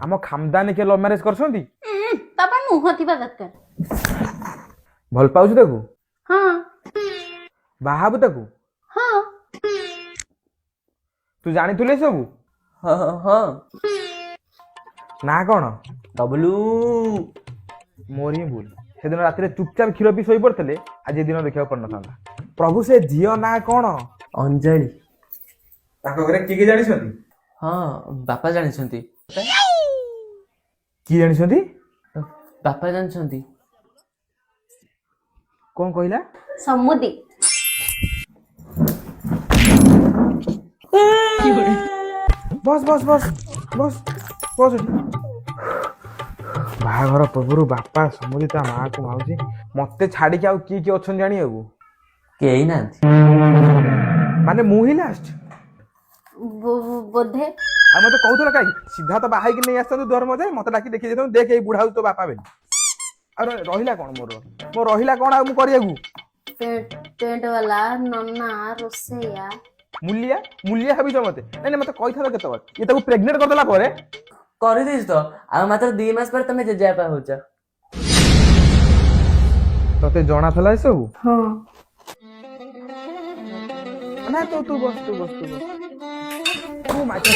आम खामदानी के love marriage करछंती तापा नुह थिबा दरकार। भल पाउछु ताकू हां बाहाबू ताकू हां तू जानिथुले सब हाँ हाँ ना कौन डब्लू मोर ही भूल से दिन रात चुपचाप क्षीर पी शोई पड़ते आज ये दिन देखा पड़ ना प्रभु से झील ना कौन अंजलि घरे किए जानी हाँ बापा जानिछंती कि जानी बापा जानिछंती कौन कहला समुदी बस बस बस बस बस बाहाघर पूर्व बापा समुदी ता माँ को माउसी मते छाड़ी के किए किए अच्छा जानी केही ना माने मु ही लास्ट बोधे आ मते कहउथला काई सीधा तो बाहाई के नहीं आछन द्वार मजे मते डाकी देखि जेतन देख ए बुढ़ाउ तो बापा बेन अरे रहिला कोन मोर रहिला कोन आ मु करियागु टेंट वाला नन्ना रोसैया मूल्या मूल्या हबी मते नहीं मते कहिथा केते बार ये ताको प्रेग्नेंट कर देला परे कर दिस तो आ मात्र 2 मास पर तमे जेजापा होछ तते जणा थला सब हां ना तो तू बस तू माइक चल